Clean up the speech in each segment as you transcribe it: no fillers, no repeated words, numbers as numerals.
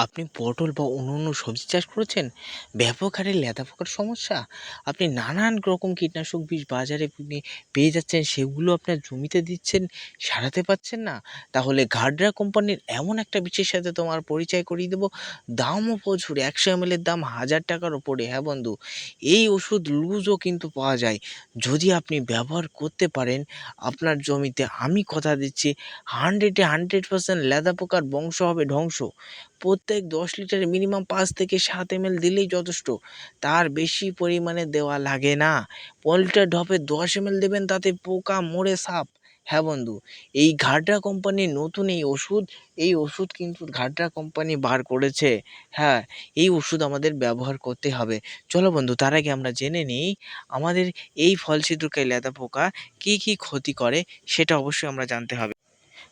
আপনি পটল বা অন্যান্য সবজি চাষ করেছেন? ব্যাপক হারে লেদা পোকার সমস্যা? আপনি নানান রকম কীটনাশক বিষ বাজারে পেয়ে যাচ্ছেন, সেগুলো আপনার জমিতে দিচ্ছেন, সারাতে পারছেন না? তাহলে গার্ডরা কোম্পানির এমন একটা বিষের সাথে তোমার পরিচয় করিয়ে দেবো, দামও প্রচুর। ১০০ ml এর দাম ৳১,০০০ ওপরে। হ্যাঁ বন্ধু, এই ওষুধ লুজও কিন্তু পাওয়া যায়। যদি আপনি ব্যবহার করতে পারেন আপনার জমিতে, আমি কথা দিচ্ছি 100 এ 100% লেদা পোকার বংশ হবে ধ্বংস। প্রত্যেক ১০ লিটারে মিনিমাম ৫ থেকে ৭ ml দিলেই যথেষ্ট। তার বেশি পরিমাণে দেওয়া লাগে না। ১৫ লিটার ঢপে ১০ ml দেবেন, তাতে পোকা মরে সাফ। হ্যাঁ বন্ধু, এই ঘাড্রা কোম্পানির নতুন এই ওষুধ কিন্তু ঘাড্রা কোম্পানি বার করেছে। হ্যাঁ, এই ওষুধ আমাদের ব্যবহার করতে হবে। চলো বন্ধু, তার আগে আমরা জেনে নিই আমাদের এই ফল ছিদ্রকারী লেদা পোকা কী ক্ষতি করে, সেটা অবশ্যই আমরা জানতে হবে।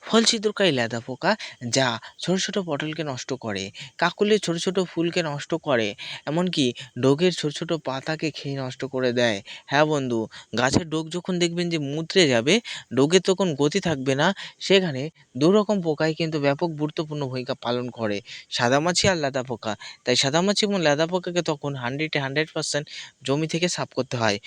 ফল ছিদ্রকারী লেদা পোকা যা ছোট ছোট পটলকে নষ্ট করে, কাকলের ছোট ছোট ফুলকে নষ্ট করে, এমনকি ডোগের ছোট ছোট পাতাকে খেয়ে নষ্ট করে দেয়। হ্যাঁ বন্ধু, গাছের ডোগ যখন দেখবেন যে মুচড়ে যাবে, ডোগের তখন গতি থাকবে না, সেখানে দুরকম পোকাই কিন্তু ব্যাপক গুরুত্বপূর্ণ ভূমিকা পালন করে, সাদামাছি আর লেদা পোকা। তাই সাদামাছি এবং লেদা পোকাকে তখন 100% জমি থেকে সাফ করতে হয়।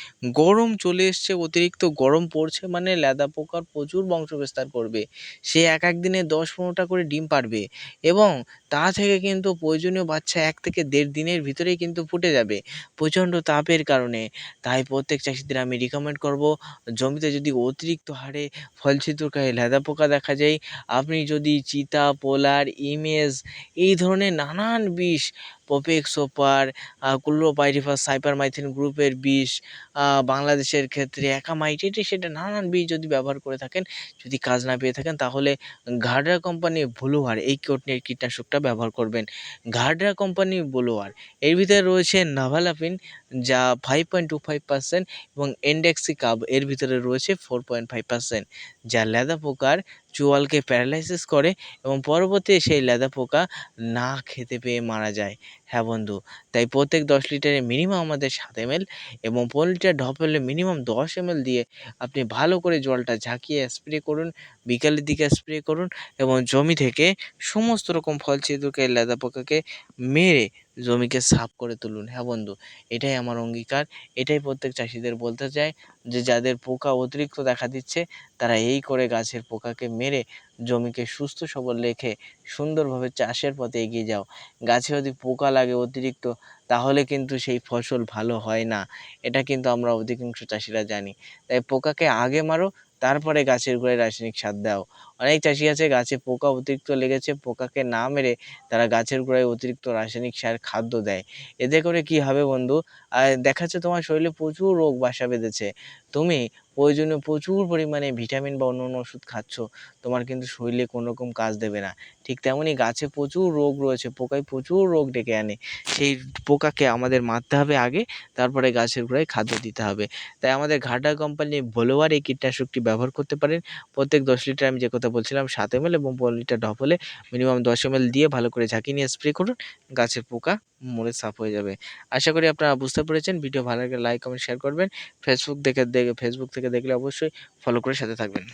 গরম চলে এসছে, অতিরিক্ত গরম পড়ছে মানে লেদা পোকার প্রচুর বংশ বিস্তার করবে। সে এক দিনে ১০-১৫টা করে ডিম পাড়বে এবং তা থেকে কিন্তু প্রয়োজনীয় বাচ্চা ১ থেকে ১.৫ দিনের ভিতরেই কিন্তু ফুটে যাবে প্রচণ্ড তাপের কারণে। তাই প্রত্যেক চাষিদের আমি রিকমেন্ড করব, জমিতে যদি অতিরিক্ত হারে ফল ছিদ্রকারী লেদা পোকা দেখা যায়, আপনি যদি চিতা, পোলার, ইমেজ এই ধরনের নানান বিষ, প্রোপেক্স সুপার, ক্লোরোপাইরিফাস, সাইপারমাইথিন গ্রুপের বিষ, বাংলাদেশের ক্ষেত্রে অ্যাকামাইট, সেটা নানান বিষ যদি ব্যবহার করে থাকেন, যদি কাজ না পেয়ে থাকেন, তাহলে গার্ডরা কোম্পানির ব্লুয়ার এই কীটনাশকটা ব্যবহার করবেন। গার্ডরা কোম্পানির ব্লুয়ার এর ভিতরে রয়েছে নাভালাফিন, যা 5.25% এবং এন্ডেক্সিকাব এর ভিতরে রয়েছে 4.5%, যা লেদা পোকার চোয়ালকে প্যারালাইসিস করে এবং পরবর্তী সেই লেদা পোকা না খেতে পেয়ে মারা যায়। হ্যাঁ বন্ধু, তাই প্রত্যেক ১০ লিটারে মিনিমাম আমাদের ৭ ml এবং ১৫ লিটার ঢপ হলে মিনিমাম ১০ ml দিয়ে আপনি ভালো করে জলটা ঝাঁকিয়ে স্প্রে করুন, বিকালের দিকে স্প্রে করুন এবং জমি থেকে সমস্ত রকম ফল ছিদ্রকারী লেদা পোকাকে মেরে জমিকে সাফ করে তুলুন। হ্যাঁ বন্ধু, এটাই আমার অঙ্গীকার। এটাই প্রত্যেক চাষিদের বলতে চাই যে যাদের পোকা অতিরিক্ত দেখা দিচ্ছে, তারা এই করে গাছের পোকাকে মেরে জমিকে সুস্থ সবল রেখে সুন্দরভাবে চাষের পথে এগিয়ে যাও। গাছে যদি পোকা লাগে অতিরিক্ত, তাহলে কিন্তু সেই ফসল ভালো হয় না। এটা কিন্তু আমরা অধিকাংশ চাষিরা জানি। তাই পোকাকে আগে মারো, তারপরে গাছের গোড়ায় রাসায়নিক সার দাও। অনেক চাষি আছে গাছে পোকা অতিরিক্ত লেগেছে, পোকাকে না মেরে তারা গাছের গোড়ায় অতিরিক্ত রাসায়নিক সার খাদ্য দেয়। এতে করে কি হবে বন্ধু, দেখা যাচ্ছে তোমার শরীরে প্রচুর রোগ বাসা বেঁধেছে। তুমি প্রয়োজনীয় প্রচুর পরিমাণে ভিটামিন বা অন্য ওষুধ খাচ্ছ, তোমার কিন্তু শরীরে কোনো রকম কাজ দেবে না। ঠিক তেমনই গাছে প্রচুর রোগ রয়েছে, পোকায় প্রচুর রোগ ডেকে আনে। সেই পোকাকে আমাদের মারতে হবে আগে, তারপরে গাছের গোড়ায় খাদ্য দিতে হবে। তাই আমাদের ঘাটা কোম্পানির ব্লোয়ার এই কীটনাশকটি ব্যবহার করতে পারেন। প্রত্যেক ১০ লিটার আমি যে কথা বলছিলাম ৭ ml এবং ১৫ লিটার ঢপ হলে মিনিমাম ১০ ml দিয়ে ভালো করে ঝাঁকিয়ে নিয়ে স্প্রে করুন। গাছের পোকা মরে সাফ হয়ে যাবে। আশা করি আপনারা বুঝতে পেরেছেন। ভিডিও ভালো লাগলে লাইক, কমেন্ট, শেয়ার করবেন। ফেসবুক থেকে দেখলে অবশ্যই ফলো করে সাথে থাকবেন।